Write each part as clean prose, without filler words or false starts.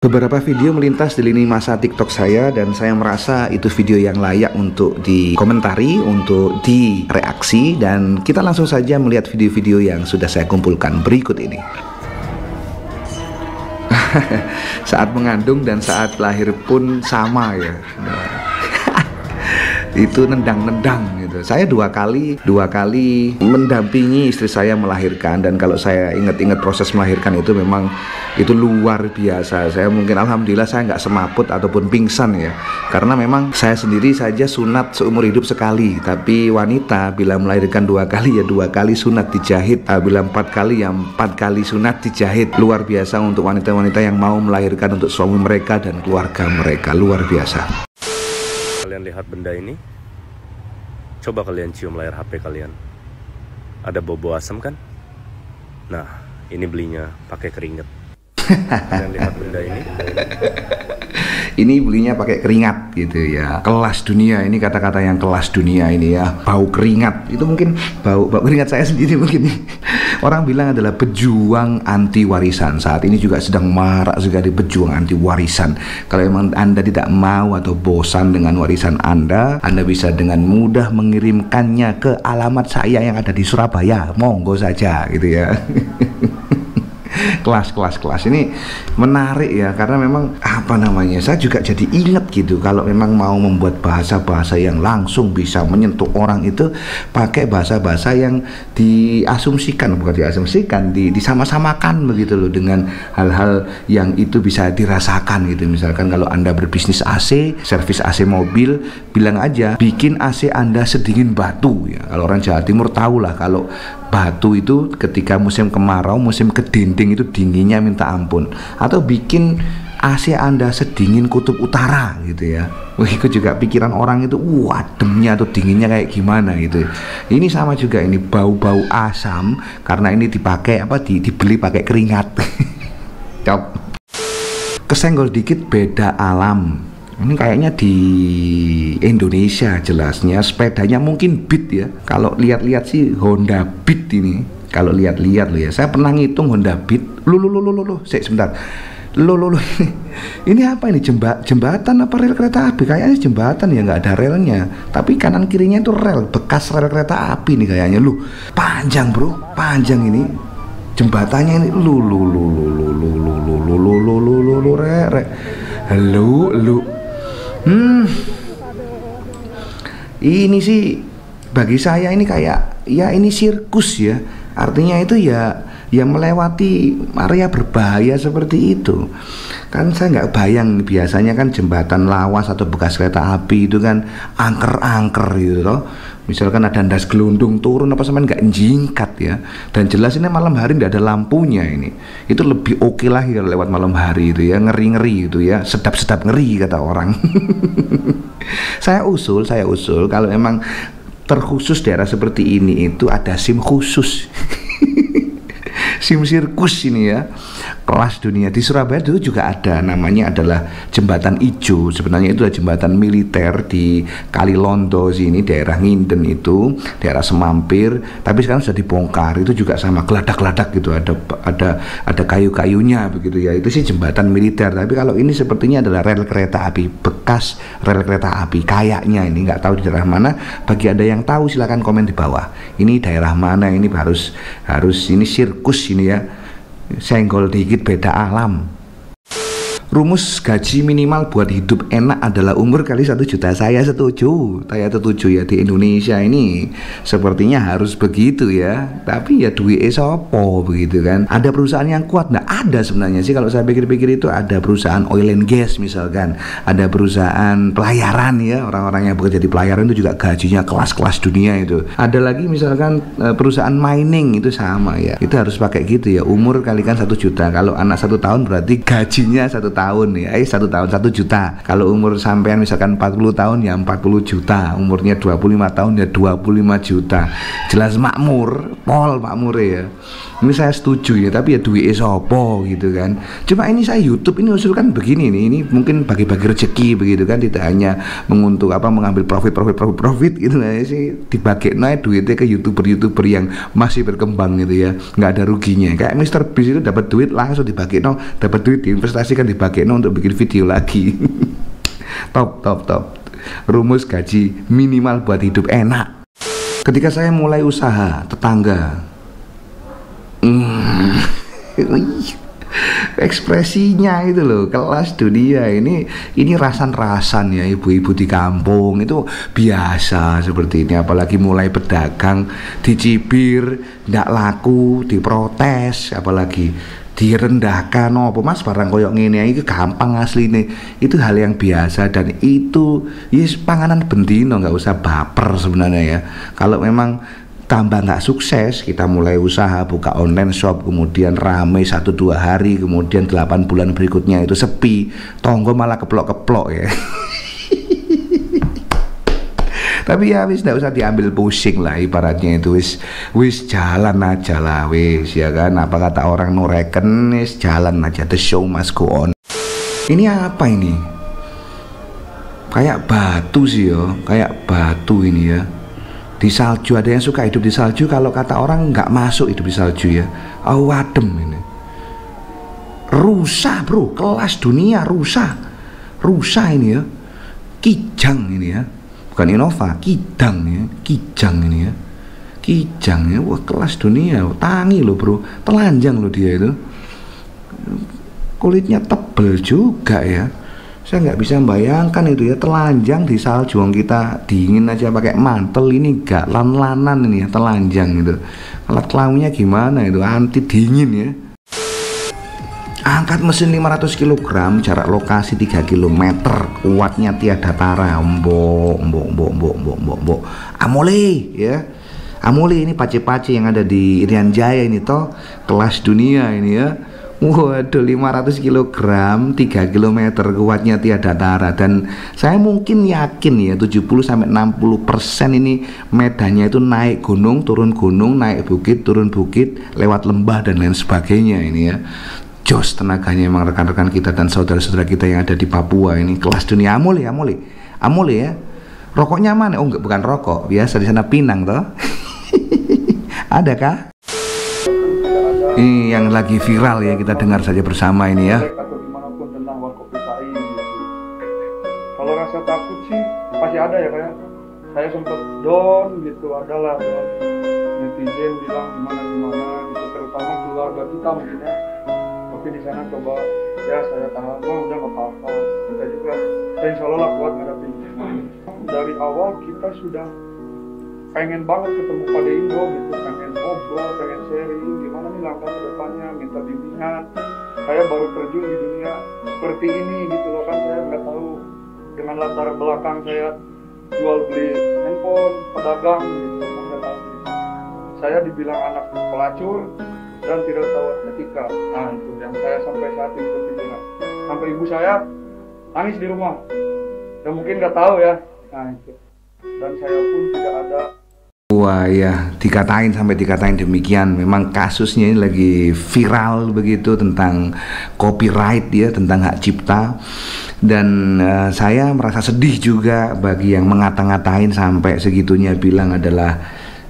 Beberapa video melintas di lini masa TikTok saya dan saya merasa itu video yang layak untuk dikomentari, untuk direaksi, dan kita langsung saja melihat video-video yang sudah saya kumpulkan berikut ini. Saat mengandung dan saat lahir pun sama ya. Itu nendang-nendang gitu. Saya dua kali mendampingi istri saya melahirkan, dan kalau saya ingat-ingat proses melahirkan itu memang itu luar biasa. Saya mungkin alhamdulillah saya nggak semaput ataupun pingsan ya, karena memang saya sendiri saja sunat seumur hidup sekali, tapi wanita bila melahirkan dua kali ya dua kali sunat dijahit, bila 4 kali ya 4 kali sunat dijahit. Luar biasa untuk wanita-wanita yang mau melahirkan untuk suami mereka dan keluarga mereka, luar biasa. Kalian lihat benda ini, coba kalian cium layar HP kalian. Ada bau asam kan? Nah, ini belinya pakai keringat. Kalian lihat benda ini? Ini belinya pakai keringat gitu ya. Kelas dunia, ini kata-kata yang kelas dunia ini ya. Bau keringat, itu mungkin bau keringat saya sendiri mungkin. Orang bilang adalah pejuang anti warisan. Saat ini juga sedang marak sekali pejuang anti warisan. Kalau memang Anda tidak mau atau bosan dengan warisan Anda bisa dengan mudah mengirimkannya ke alamat saya yang ada di Surabaya. Monggo saja gitu ya. Kelas ini menarik ya, karena memang apa namanya, saya juga jadi ingat gitu, kalau memang mau membuat bahasa-bahasa yang langsung bisa menyentuh orang itu pakai bahasa-bahasa yang diasumsikan, bukan diasumsikan, disama-samakan begitu loh dengan hal-hal yang itu bisa dirasakan gitu. Misalkan kalau Anda berbisnis AC, servis AC mobil, bilang aja bikin AC Anda sedingin batu ya. Kalau orang Jawa Timur tahulah kalau batu itu ketika musim kemarau, musim kedinding itu dinginnya minta ampun. Atau bikin AC Anda sedingin kutub utara gitu ya. Wah, itu juga pikiran orang itu, ademnya atau dinginnya kayak gimana gitu. Ini sama juga, ini bau-bau asam karena ini dipakai dibeli pakai keringat. Cop. Kesenggol dikit beda alam. Ini kayaknya di Indonesia jelasnya, sepedanya mungkin Beat ya. Kalau lihat-lihat sih Honda Beat ini. Kalau lihat-lihat loh ya, saya pernah ngitung Honda Beat. Sebentar. Ini apa ini, jembatan apa rel kereta api? Kayaknya jembatan ya, nggak ada relnya. Tapi kanan kirinya itu rel, bekas rel kereta api nih kayaknya. Panjang bro, panjang ini. Jembatannya ini Ini sih bagi saya ini kayak ya ini sirkus ya. Artinya itu ya melewati area berbahaya seperti itu. Kan saya nggak bayang, biasanya kan jembatan lawas atau bekas kereta api itu kan angker-angker gitu loh. Misalkan ada ndas gelundung turun apa sampean nggak jingkat ya. Dan jelas ini malam hari nggak ada lampunya ini. Itu lebih oke lah ya lewat malam hari itu ya, ngeri-ngeri itu ya, sedap-sedap ngeri kata orang. Saya usul kalau emang terkhusus daerah seperti ini itu ada SIM khusus. SIM sirkus ini ya, kelas dunia. Di Surabaya dulu juga ada, namanya adalah Jembatan Ijo. Sebenarnya itu adalah jembatan militer di Kalilondo sini, daerah Nginden itu, daerah Semampir. Tapi sekarang sudah dibongkar. Itu juga sama geladak-geladak gitu, ada kayu-kayunya begitu ya. Itu sih jembatan militer. Tapi kalau ini sepertinya adalah rel kereta api, bekas rel kereta api. Kayaknya ini nggak tahu di daerah mana. Bagi Anda yang tahu silakan komen di bawah. Ini daerah mana? Ini harus ini sirkus ini ya, senggol dikit beda alam. Rumus gaji minimal buat hidup enak adalah umur kali 1 juta. Saya setuju ya, di Indonesia ini sepertinya harus begitu ya. Tapi ya duit sopo begitu kan. Ada perusahaan yang kuat? Nah ada sebenarnya sih, kalau saya pikir-pikir itu ada perusahaan oil and gas misalkan, ada perusahaan pelayaran ya, orang-orang yang bekerja di pelayaran itu juga gajinya kelas-kelas dunia itu. Ada lagi misalkan perusahaan mining, itu sama ya, itu harus pakai gitu ya, umur kalikan 1 juta. Kalau anak 1 tahun berarti gajinya 1 tahun ya, 1 tahun 1 juta. Kalau umur sampean misalkan 40 tahun ya 40 juta, umurnya 25 tahun ya 25 juta. Jelas makmur ya. Ini saya setuju ya, tapi ya duit sopo gitu kan. Cuma ini saya YouTube ini usulkan begini nih, ini mungkin bagi-bagi rezeki begitu kan, tidak hanya mengambil profit gitu nah sih, dibagi naik duitnya ke YouTuber yang masih berkembang gitu ya, nggak ada ruginya. Kayak Mr. Beast itu dapat duit langsung dibagi dapat duit diinvestasikan dibagi pakai untuk bikin video lagi. Top. Rumus gaji minimal buat hidup enak. Ketika saya mulai usaha, tetangga ekspresinya itu loh, kelas dunia ini rasan-rasan ya, ibu-ibu di kampung itu biasa seperti ini. Apalagi mulai pedagang dicibir, ndak laku, diprotes, apalagi direndahkan. Oh mas barang koyok ngene itu gampang asline, itu hal yang biasa. Dan itu yes, panganan bendino, nggak usah baper sebenarnya ya. Kalau memang tambah nggak sukses, kita mulai usaha buka online shop, kemudian rame 1-2 hari, kemudian 8 bulan berikutnya itu sepi, tonggo malah keplok-keplok ya. Tapi ya wis nggak usah diambil pusing lah, ibaratnya itu wis jalan aja lah wis, ya kan. Apa kata orang nureken, wis jalan aja, the show must go on. Ini apa ini? Kayak batu sih yo, kayak batu ini ya. Di salju, ada yang suka hidup di salju. Kalau kata orang nggak masuk hidup di salju ya. Adem ini. Rusa bro, kelas dunia rusa. Rusa ini ya. Kijang ini ya. Bukan Innova, Kidang ya, Kijang ini ya. Kijang ya, wah kelas dunia. Tangi loh bro, telanjang loh dia itu. Kulitnya tebel juga ya. Saya nggak bisa membayangkan itu ya, telanjang di salju. Kita dingin aja pakai mantel, ini gak lan-lanan ini ya, telanjang itu. Alat kelaminnya gimana itu, anti dingin ya. Angkat mesin 500 kg, jarak lokasi 3 km, kuatnya tiada tara. Mbok. Amole ya. Amole ini pace-pace yang ada di Irian Jaya ini toh, kelas dunia ini ya. Waduh, 500 kg, 3 km, kuatnya tiada tara. Dan saya mungkin yakin ya 70-60% ini medannya itu naik gunung, turun gunung, naik bukit, turun bukit, lewat lembah dan lain sebagainya ini ya. Jos tenaganya emang rekan-rekan kita dan saudara-saudara kita yang ada di Papua ini, kelas dunia. Amole ya. Rokoknya mana? Oh enggak, bukan rokok, biasa di sana pinang toh. Ada kah? Ini yang lagi viral ya, kita dengar saja bersama ini ya. Atau dimanapun tentang Warkopki gitu. Kalau rasa takut sih pasti ada ya, kayak saya sempat down gitu, adalah netizen bilang gimana gitu, terutama keluarga kita mungkin ya. Tapi di sana coba ya saya tahan, udah nggak apa-apa, kita juga insya Allah lah kuat ngadepin. Dari awal kita sudah pengen banget ketemu Pak Indo gitu, pengen ngobrol, pengen sharing gimana nih langkah ke depannya, minta bimbingan. Saya baru terjun di dunia seperti ini gitu loh kan, saya nggak tahu dengan latar belakang saya jual beli handphone, pedagang gitu kan, nggak tahu. Saya dibilang anak pelacur dan tidak tahu etika. Nah itu yang saya sampai saat ini berpikiran. Sampai ibu saya nangis di rumah, dan mungkin nggak tahu ya. Nah itu. Dan saya pun tidak ada. Wah ya, sampai dikatain demikian. Memang kasusnya ini lagi viral begitu, tentang copyright ya, tentang hak cipta. Dan saya merasa sedih juga bagi yang ngata-ngatain sampai segitunya, bilang adalah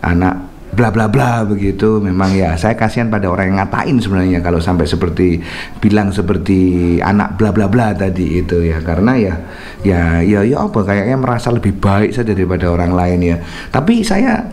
anak bla bla bla begitu. Memang ya saya kasihan pada orang yang ngatain sebenarnya kalau sampai seperti bilang seperti anak bla bla bla tadi itu ya, karena ya apa, kayaknya merasa lebih baik saja daripada orang lain ya. Tapi saya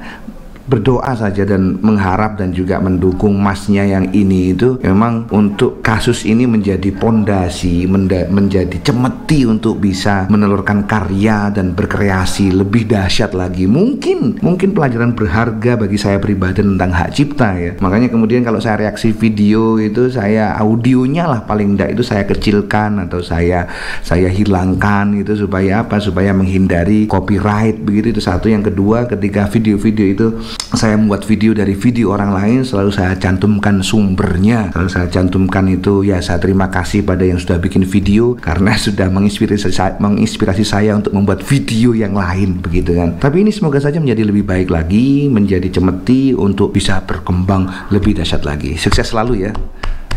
berdoa saja dan mengharap dan juga mendukung masnya yang ini itu memang untuk kasus ini menjadi pondasi, menjadi cemeti untuk bisa menelurkan karya dan berkreasi lebih dahsyat lagi. Mungkin pelajaran berharga bagi saya pribadi tentang hak cipta ya. Makanya kemudian kalau saya reaksi video itu, saya audionya lah paling enggak itu saya kecilkan atau saya hilangkan itu supaya apa? Supaya menghindari copyright begitu. Itu satu. Yang kedua, ketika video-video itu saya membuat video dari video orang lain, selalu saya cantumkan sumbernya, selalu saya cantumkan itu ya, saya terima kasih pada yang sudah bikin video karena sudah menginspirasi saya untuk membuat video yang lain begitu kan. Tapi ini semoga saja menjadi lebih baik lagi, menjadi cemeti untuk bisa berkembang lebih dahsyat lagi. Sukses selalu ya,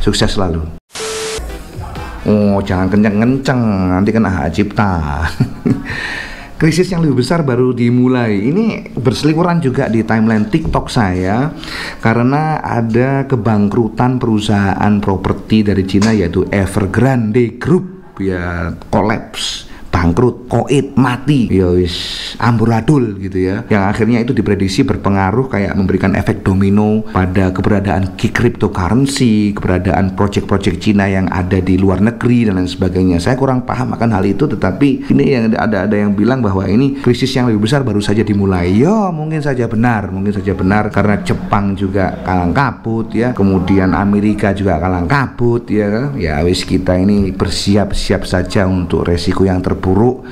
sukses selalu. Oh jangan kenceng-kenceng, nanti kena hak cipta. krisis yang lebih besar baru dimulai. Ini berseliweran juga di timeline TikTok saya karena ada kebangkrutan perusahaan properti dari Cina yaitu Evergrande Group ya, kolaps, bangkrut, koit, mati, ya wis amburadul gitu ya. Yang akhirnya itu diprediksi berpengaruh kayak memberikan efek domino pada keberadaan cryptocurrency, keberadaan project-project Cina yang ada di luar negeri dan lain sebagainya. Saya kurang paham akan hal itu, tetapi ini yang ada yang bilang bahwa ini krisis yang lebih besar baru saja dimulai. Ya mungkin saja benar karena Jepang juga kalang kabut ya, kemudian Amerika juga kalang kabut ya. Ya wis kita ini bersiap-siap saja untuk resiko yang terburuk.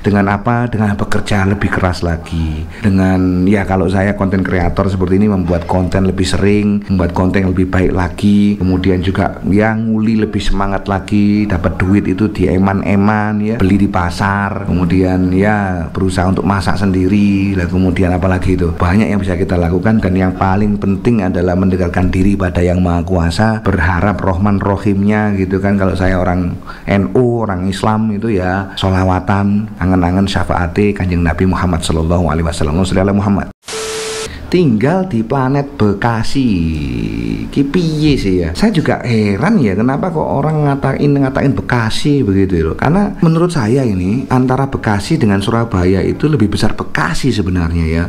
Dengan apa? Dengan bekerja lebih keras lagi. Dengan ya kalau saya konten kreator seperti ini membuat konten lebih sering, membuat konten yang lebih baik lagi. Kemudian juga yang nguli lebih semangat lagi, dapat duit itu di eman-eman ya, beli di pasar. Kemudian ya berusaha untuk masak sendiri. Lah kemudian apalagi itu? Banyak yang bisa kita lakukan dan yang paling penting adalah mendekatkan diri pada Yang Maha Kuasa, berharap Rohman Rohimnya gitu kan. Kalau saya orang NU, orang Islam itu ya sholawatan, angen-angen syafaati Kanjeng Nabi Muhammad sallallahu alaihi wasallam. Muhammad tinggal di planet Bekasi. Ki piye sih ya? Saya juga heran ya kenapa kok orang ngatain Bekasi begitu loh. Karena menurut saya ini antara Bekasi dengan Surabaya itu lebih besar Bekasi sebenarnya ya.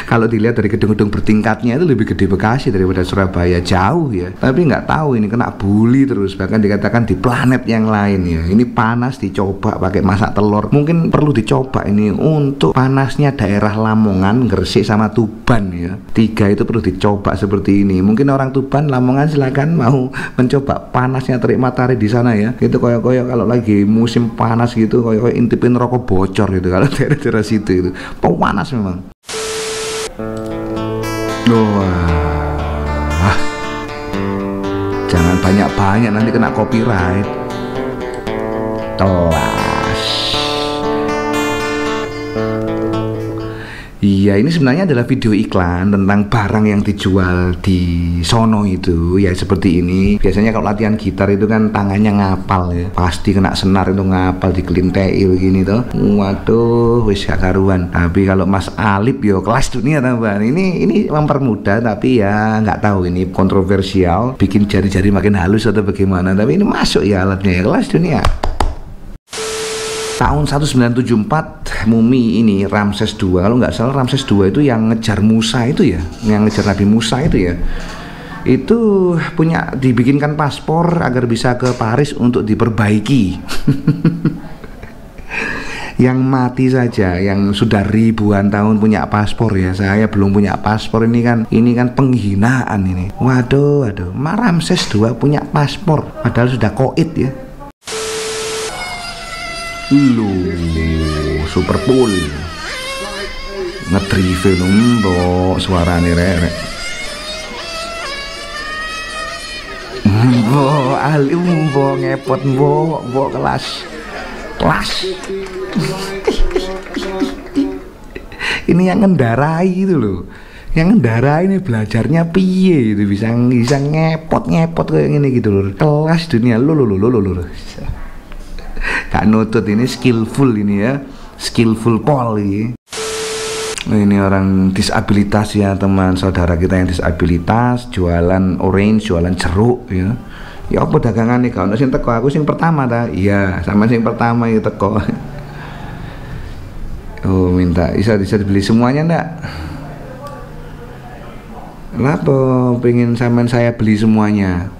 Kalau dilihat dari gedung-gedung bertingkatnya itu lebih gede Bekasi daripada Surabaya, jauh ya. Tapi nggak tahu ini kena bully terus, bahkan dikatakan di planet yang lain ya. Ini panas dicoba pakai masak telur. Mungkin perlu dicoba ini untuk panasnya daerah Lamongan, Gresik sama Tuban ya. 3 itu perlu dicoba seperti ini. Mungkin orang Tuban, Lamongan silakan mau mencoba panasnya terik matahari di sana ya. Itu koyo-koyo kalau lagi musim panas gitu, koyo-koyo intipin rokok bocor gitu kalau daerah-daerah situ itu. Panas memang. Wah, jangan banyak-banyak nanti kena copyright. Telas. Iya, ini sebenarnya adalah video iklan tentang barang yang dijual di sono itu ya, seperti ini. Biasanya kalau latihan gitar itu kan tangannya ngapal ya, pasti kena senar itu ngapal dikelintei begini tuh. Waduh, wis gak karuan. Tapi kalau Mas Alip yo kelas dunia tambahan. Ini mempermudah tapi ya nggak tahu ini kontroversial, bikin jari-jari makin halus atau bagaimana. Tapi ini masuk ya alatnya ya, kelas dunia. Tahun 1974 mumi ini Ramses II, kalau nggak salah Ramses II itu yang ngejar Musa itu ya, yang ngejar Nabi Musa itu ya, itu punya dibikinkan paspor agar bisa ke Paris untuk diperbaiki. Yang mati saja, yang sudah ribuan tahun punya paspor ya, saya belum punya paspor. Ini kan penghinaan ini. Waduh, Ramses II punya paspor padahal sudah koit ya. Lu super pool ngedrive mbok suarane rek mbok alim mbok ngepot mbok kelas ini yang ngendarai itu loh, yang ngendarai ini belajarnya piye itu bisa ngepot kayak gini gitu loh. Kelas dunia lo Kak nutut ini skillful ini ya, skillful poli. Ini orang disabilitas ya, teman saudara kita yang disabilitas, jualan orange, jualan jeruk ya. Ya apa dagangan nih kalau sing teko, aku sing pertama ta. Iya, sama sing pertama itu teko. Oh minta, bisa dibeli semuanya ndak? Kenapa pengen sampean saya beli semuanya?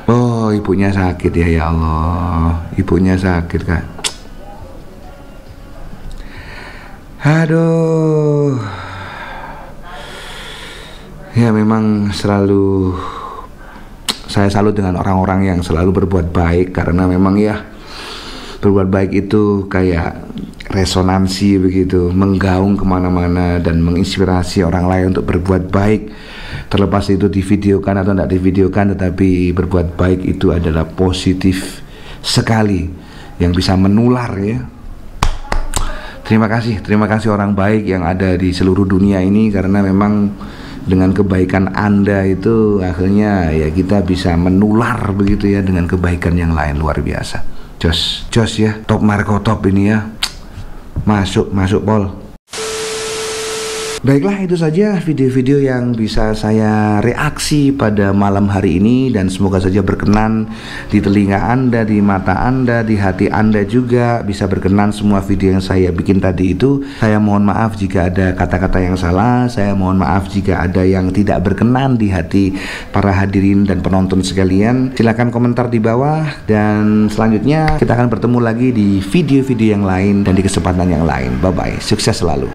Oh, ibunya sakit ya Allah, ibunya sakit Kak. Aduh, ya memang selalu saya salut dengan orang-orang yang selalu berbuat baik, karena memang ya berbuat baik itu kayak resonansi begitu, menggaung kemana-mana dan menginspirasi orang lain untuk berbuat baik. Terlepas itu divideokan atau tidak divideokan, tetapi berbuat baik itu adalah positif sekali yang bisa menular ya. Terima kasih orang baik yang ada di seluruh dunia ini, karena memang dengan kebaikan Anda itu akhirnya ya kita bisa menular begitu ya dengan kebaikan yang lain. Luar biasa. Jos ya, top Marco top ini ya. Masuk Pol. Baiklah, itu saja video-video yang bisa saya reaksi pada malam hari ini, dan semoga saja berkenan di telinga Anda, di mata Anda, di hati Anda juga bisa berkenan semua video yang saya bikin tadi itu. Saya mohon maaf jika ada kata-kata yang salah, saya mohon maaf jika ada yang tidak berkenan di hati para hadirin dan penonton sekalian. Silahkan komentar di bawah, dan selanjutnya kita akan bertemu lagi di video-video yang lain dan di kesempatan yang lain. Bye-bye, sukses selalu.